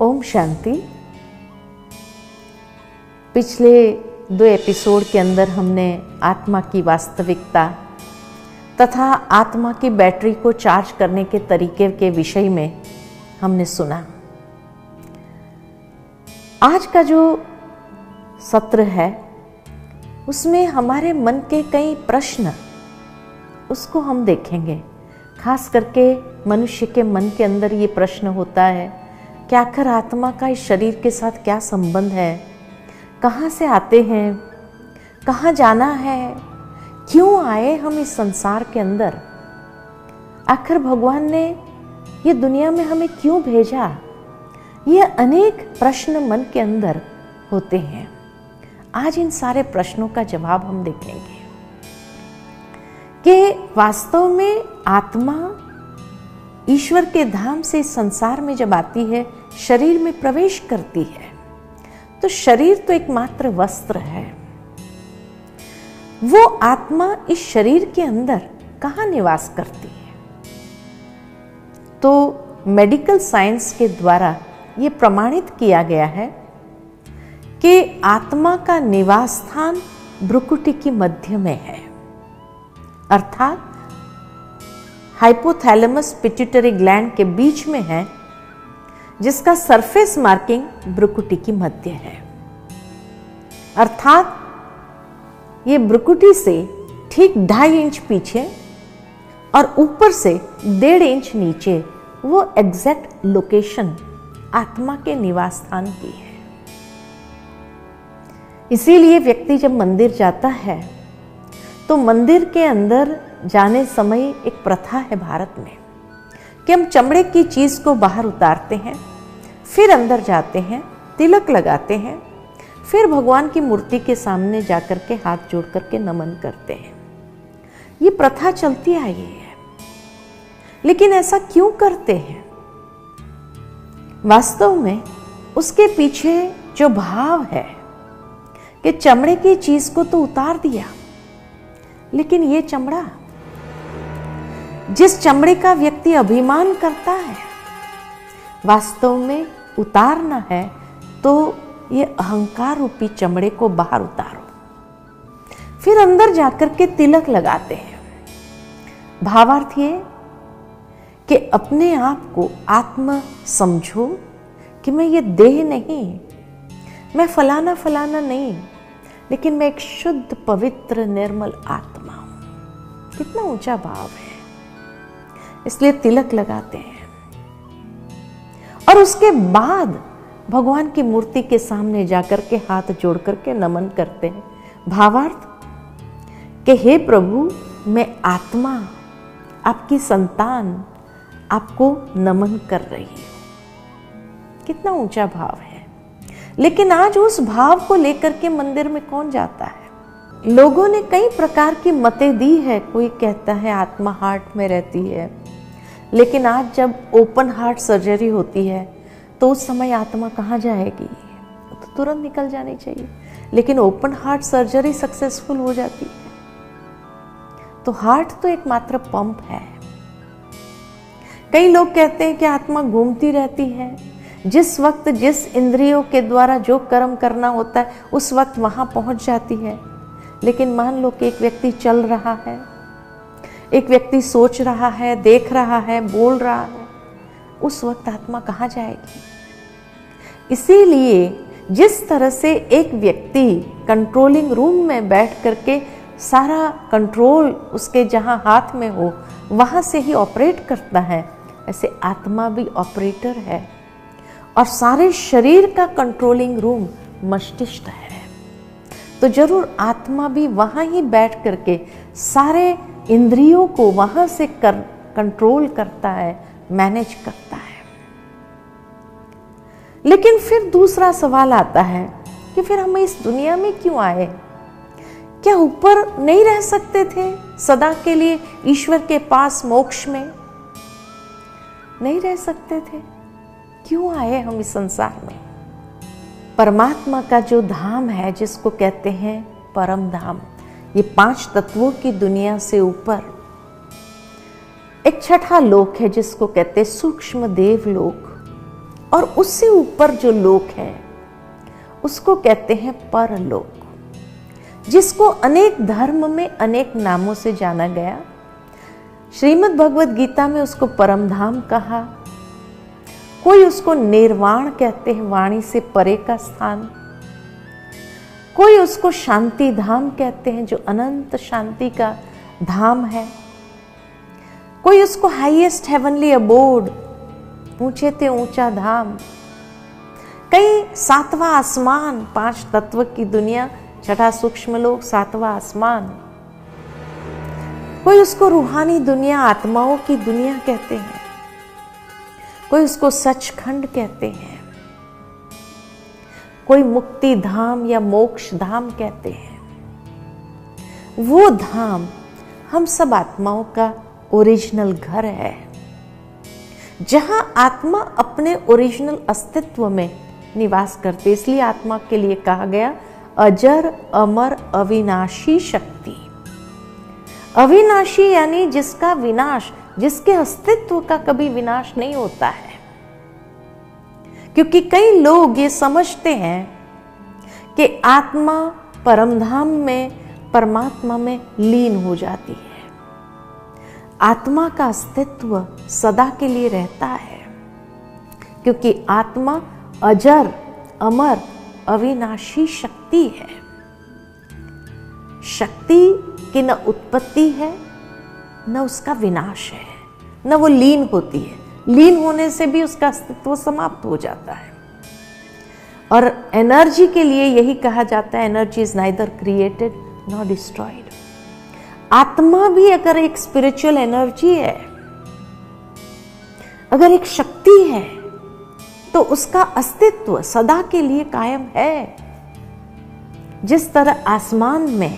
ओम शांति। पिछले 2 एपिसोड के अंदर हमने आत्मा की वास्तविकता तथा आत्मा की बैटरी को चार्ज करने के तरीके के विषय में हमने सुना। आज का जो सत्र है उसमें हमारे मन के कई प्रश्न उसको हम देखेंगे। खास करके मनुष्य के मन के अंदर ये प्रश्न होता है कि आखिर आत्मा का इस शरीर के साथ क्या संबंध है, कहाँ से आते हैं, कहाँ जाना है, क्यों आए हम इस संसार के अंदर, आखिर भगवान ने ये दुनिया में हमें क्यों भेजा। ये अनेक प्रश्न मन के अंदर होते हैं। आज इन सारे प्रश्नों का जवाब हम देखेंगे कि वास्तव में आत्मा ईश्वर के धाम से इस संसार में जब आती है, शरीर में प्रवेश करती है, तो शरीर तो एकमात्र वस्त्र है। वो आत्मा इस शरीर के अंदर कहाँ निवास करती है? तो मेडिकल साइंस के द्वारा ये प्रमाणित किया गया है कि आत्मा का निवास स्थान भ्रुकुटी की मध्य में है, अर्थात हाइपोथैलेमस पिट्यूटरी ग्लैंड के बीच में है, जिसका सरफेस मार्किंग भ्रुकुटी की मध्य है। अर्थात ये भ्रुकुटी से ठीक 2.5 इंच पीछे और ऊपर से 1.5 इंच नीचे वो एग्जैक्ट लोकेशन आत्मा के निवास स्थान की है। इसीलिए व्यक्ति जब मंदिर जाता है तो मंदिर के अंदर जाने समय एक प्रथा है भारत में कि हम चमड़े की चीज को बाहर उतारते हैं, फिर अंदर जाते हैं, तिलक लगाते हैं, फिर भगवान की मूर्ति के सामने जाकर के हाथ जोड़ करके नमन करते हैं। ये प्रथा चलती आई है। लेकिन ऐसा क्यों करते हैं? वास्तव में उसके पीछे जो भाव है कि चमड़े की चीज को तो उतार दिया, लेकिन ये चमड़ा, जिस चमड़े का व्यक्ति अभिमान करता है, वास्तव में उतारना है तो ये अहंकार रूपी चमड़े को बाहर उतारो, फिर अंदर जाकर के तिलक लगाते हैं। भावार्थ ये कि अपने आप को आत्मा समझो कि मैं ये देह नहीं, मैं फलाना फलाना नहीं, लेकिन मैं एक शुद्ध पवित्र निर्मल आत्मा हूं। कितना ऊंचा भाव है। इसलिए तिलक लगाते हैं और उसके बाद भगवान की मूर्ति के सामने जाकर के हाथ जोड़ करके नमन करते हैं। भावार्थ कि हे प्रभु, मैं आत्मा, आपकी संतान, आपको नमन कर रही हूं। कितना ऊंचा भाव है। लेकिन आज उस भाव को लेकर के मंदिर में कौन जाता है? लोगों ने कई प्रकार की मतें दी है। कोई कहता है आत्मा हार्ट में रहती है, लेकिन आज जब ओपन हार्ट सर्जरी होती है तो उस समय आत्मा कहाँ जाएगी? तो तुरंत निकल जानी चाहिए। लेकिन ओपन हार्ट सर्जरी सक्सेसफुल हो जाती है, तो हार्ट तो एकमात्र पंप है। कई लोग कहते हैं कि आत्मा घूमती रहती है, जिस वक्त जिस इंद्रियों के द्वारा जो कर्म करना होता है उस वक्त वहां पहुंच जाती है। लेकिन मान लो कि एक व्यक्ति चल रहा है, एक व्यक्ति सोच रहा है, देख रहा है, बोल रहा है, उस वक्त आत्मा कहाँ जाएगी? इसीलिए जिस तरह से एक व्यक्ति कंट्रोलिंग रूम में बैठ करके सारा कंट्रोल उसके जहां हाथ में हो वहां से ही ऑपरेट करता है, ऐसे आत्मा भी ऑपरेटर है और सारे शरीर का कंट्रोलिंग रूम मस्तिष्क है। तो जरूर आत्मा भी वहां ही बैठ करके सारे इंद्रियों को वहां से कंट्रोल करता है, मैनेज करता है। लेकिन फिर दूसरा सवाल आता है कि फिर हम इस दुनिया में क्यों आए? क्या ऊपर नहीं रह सकते थे सदा के लिए ईश्वर के पास मोक्ष में? नहीं रह सकते थे? क्यों आए हम इस संसार में? परमात्मा का जो धाम है, जिसको कहते हैं परम धाम, ये 5 तत्वों की दुनिया से ऊपर एक छठा लोक है जिसको कहते हैं सूक्ष्म देव लोक। और उससे ऊपर जो लोक है उसको कहते हैं परलोक, जिसको अनेक धर्म में अनेक नामों से जाना गया। श्रीमद् भगवद गीता में उसको परम धाम कहा, कोई उसको निर्वाण कहते हैं, वाणी से परे का स्थान, कोई उसको शांति धाम कहते हैं जो अनंत शांति का धाम है, कोई उसको हाईएस्ट हेवनली अबोर्ड, ऊंचे ते ऊंचा धाम, कई सातवां आसमान, 5 तत्व की दुनिया, छठा सूक्ष्म लोक, 7वां आसमान, कोई उसको रूहानी दुनिया, आत्माओं की दुनिया कहते हैं, कोई उसको सचखंड कहते हैं, कोई मुक्ति धाम या मोक्ष धाम कहते हैं। वो धाम हम सब आत्माओं का ओरिजिनल घर है, जहां आत्मा अपने ओरिजिनल अस्तित्व में निवास करते। इसलिए आत्मा के लिए कहा गया अजर अमर अविनाशी शक्ति। अविनाशी यानी जिसका विनाश, जिसके अस्तित्व का कभी विनाश नहीं होता है। क्योंकि कई लोग ये समझते हैं कि आत्मा परमधाम में, परमात्मा में लीन हो जाती है। आत्मा का अस्तित्व सदा के लिए रहता है, क्योंकि आत्मा अजर अमर अविनाशी शक्ति है। शक्ति की न उत्पत्ति है न उसका विनाश है, न वो लीन होती है। लीन होने से भी उसका अस्तित्व समाप्त हो जाता है। और एनर्जी के लिए यही कहा जाता है, energy is neither created nor destroyed. आत्मा भी अगर एक स्पिरिचुअल एनर्जी है, अगर एक शक्ति है, तो उसका अस्तित्व सदा के लिए कायम है। जिस तरह आसमान में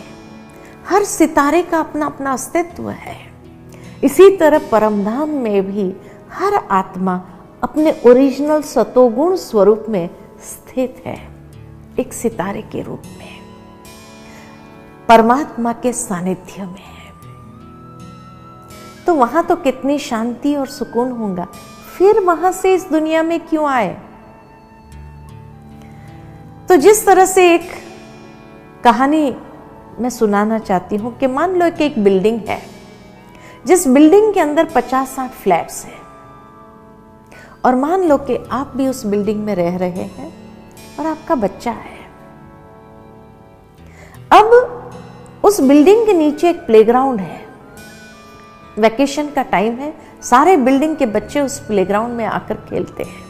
हर सितारे का अपना अपना अस्तित्व है, इसी तरह परमधाम में भी हर आत्मा अपने ओरिजिनल सतोगुण स्वरूप में स्थित है, एक सितारे के रूप में, परमात्मा के सानिध्य में है। तो वहां तो कितनी शांति और सुकून होगा। फिर वहां से इस दुनिया में क्यों आए? तो जिस तरह से एक कहानी मैं सुनाना चाहती हूं कि मान लो कि एक बिल्डिंग है, जिस बिल्डिंग के अंदर 50-60 फ्लैट्स हैं, और मान लो कि आप भी उस बिल्डिंग में रह रहे हैं और आपका बच्चा है। अब उस बिल्डिंग के नीचे एक प्लेग्राउंड है, वैकेशन का टाइम है, सारे बिल्डिंग के बच्चे उस प्लेग्राउंड में आकर खेलते हैं।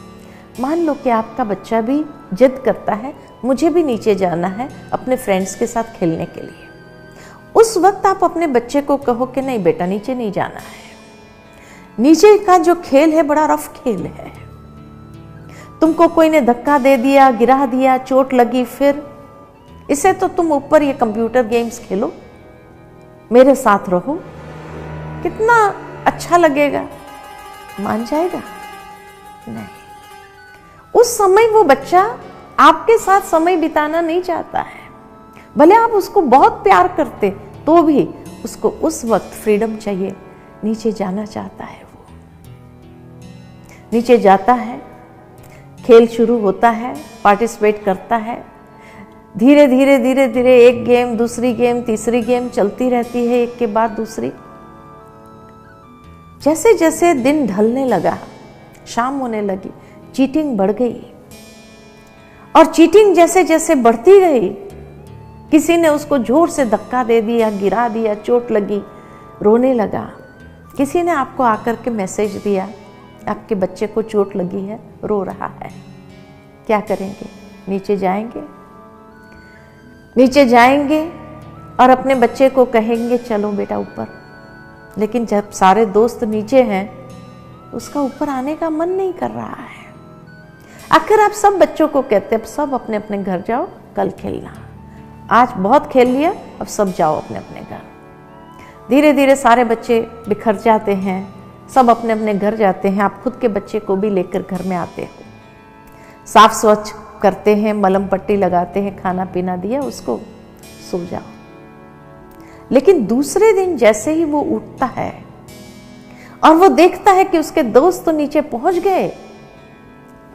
मान लो कि आपका बच्चा भी जिद करता है, मुझे भी नीचे जाना है अपने फ्रेंड्स के साथ खेलने के लिए। उस वक्त आप अपने बच्चे को कहो कि नहीं बेटा, नीचे नहीं जाना है, नीचे का जो खेल है बड़ा रफ खेल है, तुमको कोई ने धक्का दे दिया, गिरा दिया, चोट लगी, फिर इसे तो तुम ऊपर ये कंप्यूटर गेम्स खेलो, मेरे साथ रहो, कितना अच्छा लगेगा। मान जाएगा? नहीं। उस समय वो बच्चा आपके साथ समय बिताना नहीं चाहता है। भले आप उसको बहुत प्यार करते तो भी उसको उस वक्त फ्रीडम चाहिए, नीचे जाना चाहता है। वो नीचे जाता है, खेल शुरू होता है, पार्टिसिपेट करता है, धीरे धीरे धीरे धीरे एक गेम, दूसरी गेम, तीसरी गेम चलती रहती है, एक के बाद दूसरी। जैसे जैसे दिन ढलने लगा, शाम होने लगी, चीटिंग बढ़ गई, और चीटिंग जैसे जैसे बढ़ती गई, किसी ने उसको जोर से धक्का दे दिया, गिरा दिया, चोट लगी, रोने लगा। किसी ने आपको आकर के मैसेज दिया, आपके बच्चे को चोट लगी है, रो रहा है, क्या करेंगे? नीचे जाएंगे? नीचे जाएंगे और अपने बच्चे को कहेंगे चलो बेटा ऊपर। लेकिन जब सारे दोस्त नीचे हैं, उसका ऊपर आने का मन नहीं कर रहा है। आखिर आप सब बच्चों को कहते हैं अब सब अपने अपने घर जाओ, कल खेलना, आज बहुत खेल लिया, अब सब जाओ अपने अपने घर। धीरे धीरे सारे बच्चे बिखर जाते हैं, सब अपने अपने घर जाते हैं। आप खुद के बच्चे को भी लेकर घर में आते हो, साफ स्वच्छ करते हैं, मलहम पट्टी लगाते हैं, खाना पीना दिया उसको, सो जाओ। लेकिन दूसरे दिन जैसे ही वो उठता है और वो देखता है कि उसके दोस्त तो नीचे पहुंच गए,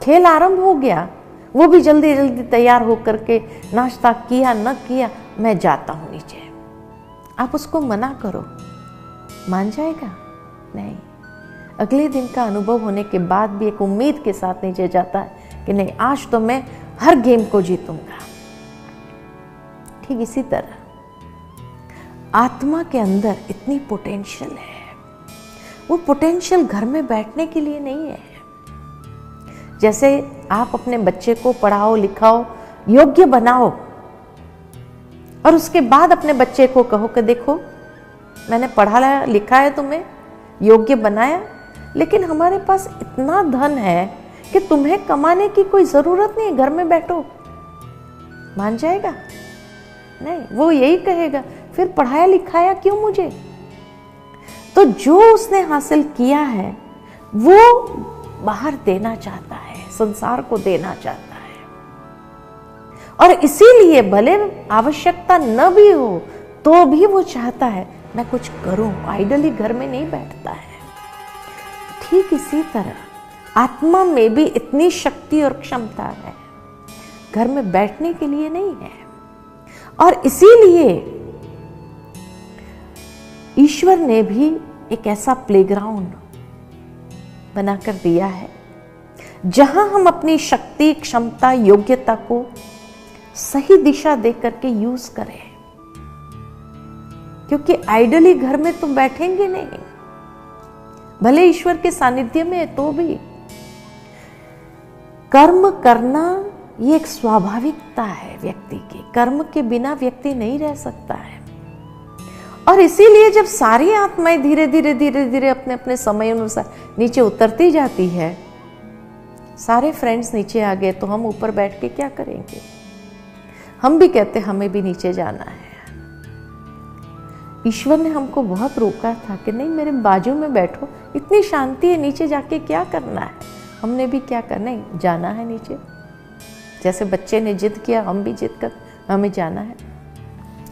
खेल आरंभ हो गया, वो भी जल्दी जल्दी तैयार होकर के नाश्ता किया न किया, मैं जाता हूं नीचे। आप उसको मना करो, मान जाएगा? नहीं। अगले दिन का अनुभव होने के बाद भी एक उम्मीद के साथ नीचे जाता है कि नहीं, आज तो मैं हर गेम को जीतूंगा। ठीक इसी तरह आत्मा के अंदर इतनी पोटेंशियल है, वो पोटेंशियल घर में बैठने के लिए नहीं है। जैसे आप अपने बच्चे को पढ़ाओ लिखाओ, योग्य बनाओ, और उसके बाद अपने बच्चे को कहो कि देखो मैंने पढ़ा लिखा है, तुम्हें योग्य बनाया, लेकिन हमारे पास इतना धन है कि तुम्हें कमाने की कोई जरूरत नहीं, घर में बैठो। मान जाएगा? नहीं, वो यही कहेगा फिर पढ़ाया लिखाया क्यों मुझे। तो जो उसने हासिल किया है वो बाहर देना चाहता है, संसार को देना चाहता है, और इसीलिए भले आवश्यकता न भी हो तो भी वो चाहता है मैं कुछ करूं, आइडली घर में नहीं बैठता है। ठीक इसी तरह आत्मा में भी इतनी शक्ति और क्षमता है, घर में बैठने के लिए नहीं है। और इसीलिए ईश्वर ने भी एक ऐसा प्लेग्राउंड बनाकर दिया है जहां हम अपनी शक्ति, क्षमता, योग्यता को सही दिशा देकर के यूज करें, क्योंकि आइडली घर में तो बैठेंगे नहीं, भले ईश्वर के सानिध्य में है तो भी। कर्म करना ये एक स्वाभाविकता है व्यक्ति की, कर्म के बिना व्यक्ति नहीं रह सकता है। और इसीलिए जब सारी आत्माएं धीरे धीरे धीरे धीरे अपने अपने समय अनुसार नीचे उतरती जाती है, सारे फ्रेंड्स नीचे आ गए तो हम ऊपर बैठ के क्या करेंगे? हम भी कहते हमें भी नीचे जाना है। ईश्वर ने हमको बहुत रोका था कि नहीं मेरे बाजू में बैठो, इतनी शांति है, नीचे जाके क्या करना है। हमने भी क्या करना है, जाना है नीचे। जैसे बच्चे ने जिद किया, हम भी जिद कर हमें जाना है।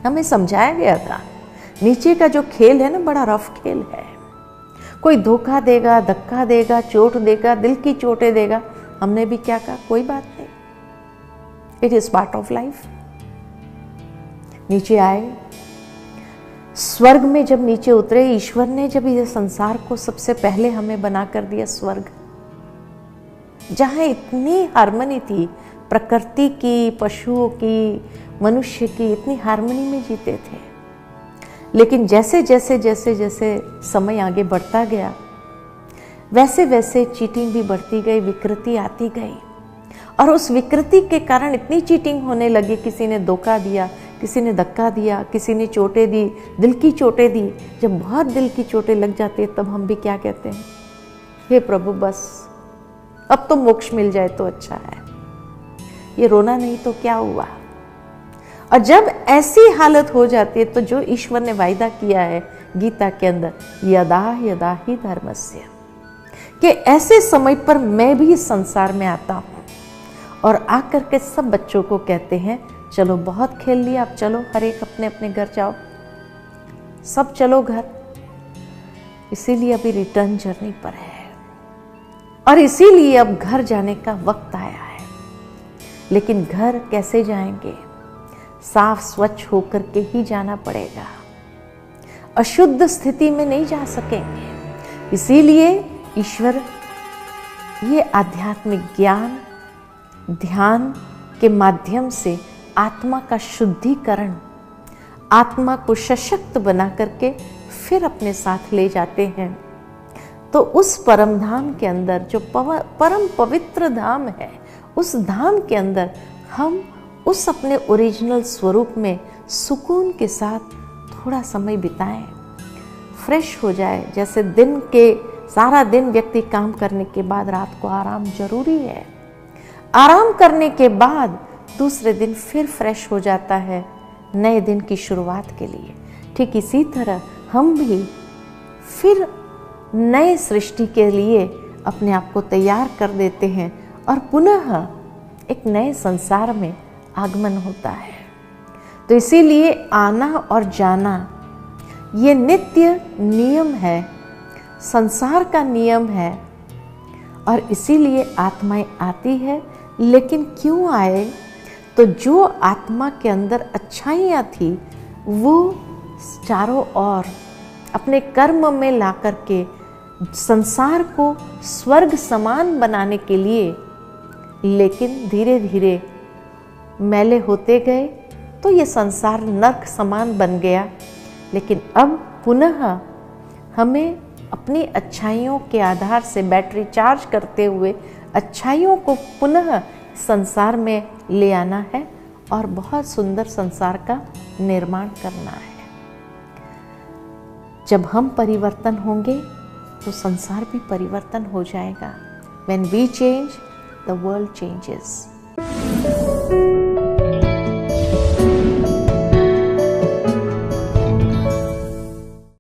हमें समझाया गया था नीचे का जो खेल है ना, बड़ा रफ खेल है, कोई धोखा देगा, धक्का देगा, चोट देगा, दिल की चोटें देगा। हमने भी क्या कहा, कोई बात नहीं, it is part of life. नीचे आए, स्वर्ग में जब नीचे उतरे, ईश्वर ने जब ये संसार को सबसे पहले हमें बनाकर दिया स्वर्ग, जहां इतनी हार्मनी थी, प्रकृति की, पशुओं की, मनुष्य की, इतनी हार्मनी में जीते थे। लेकिन जैसे जैसे जैसे जैसे समय आगे बढ़ता गया, वैसे वैसे चीटिंग भी बढ़ती गई, विकृति आती गई, और उस विकृति के कारण इतनी चीटिंग होने लगी। किसी ने धोखा दिया, किसी ने धक्का दिया, किसी ने चोटें दी, दिल की चोटें दी। जब बहुत दिल की चोटें लग जाती है तब हम भी क्या कहते हैं, हे प्रभु बस अब तो मोक्ष मिल जाए तो अच्छा है, ये रोना नहीं तो क्या हुआ। और जब ऐसी हालत हो जाती है तो जो ईश्वर ने वायदा किया है गीता के अंदर, यदा यदा ही धर्मस्य, कि ऐसे समय पर मैं भी इस संसार में आता हूं और आकर के सब बच्चों को कहते हैं चलो बहुत खेल लिया, अब चलो हर एक अपने अपने घर जाओ, सब चलो घर। इसीलिए अभी रिटर्न जर्नी पर है, और इसीलिए अब घर जाने का वक्त आया है। लेकिन घर कैसे जाएंगे? साफ स्वच्छ होकर के ही जाना पड़ेगा, अशुद्ध स्थिति में नहीं जा सकेंगे। इसीलिए ईश्वर ये आध्यात्मिक ज्ञान, ध्यान के माध्यम से आत्मा का शुद्धिकरण, आत्मा को सशक्त बना करके फिर अपने साथ ले जाते हैं। तो उस परम धाम के अंदर, जो परम पवित्र धाम है, उस धाम के अंदर हम उस अपने ओरिजिनल स्वरूप में सुकून के साथ थोड़ा समय बिताएं, फ्रेश हो जाए। जैसे दिन के सारा दिन व्यक्ति काम करने के बाद रात को आराम जरूरी है, आराम करने के बाद दूसरे दिन फिर फ्रेश हो जाता है नए दिन की शुरुआत के लिए। ठीक इसी तरह हम भी फिर नए सृष्टि के लिए अपने आप को तैयार कर देते हैं और पुनः एक नए संसार में आगमन होता है। तो इसीलिए आना और जाना ये नित्य नियम है, संसार का नियम है। और इसीलिए आत्माएं आती है। लेकिन क्यों आए? तो जो आत्मा के अंदर अच्छाइयाँ थी वो चारों ओर अपने कर्म में ला करके संसार को स्वर्ग समान बनाने के लिए, लेकिन धीरे धीरे मैले होते गए तो ये संसार नर्क समान बन गया। लेकिन अब पुनः हमें अपनी अच्छाइयों के आधार से बैटरी चार्ज करते हुए अच्छाइयों को पुनः संसार में ले आना है और बहुत सुंदर संसार का निर्माण करना है। जब हम परिवर्तन होंगे तो संसार भी परिवर्तन हो जाएगा। When we change, the world changes.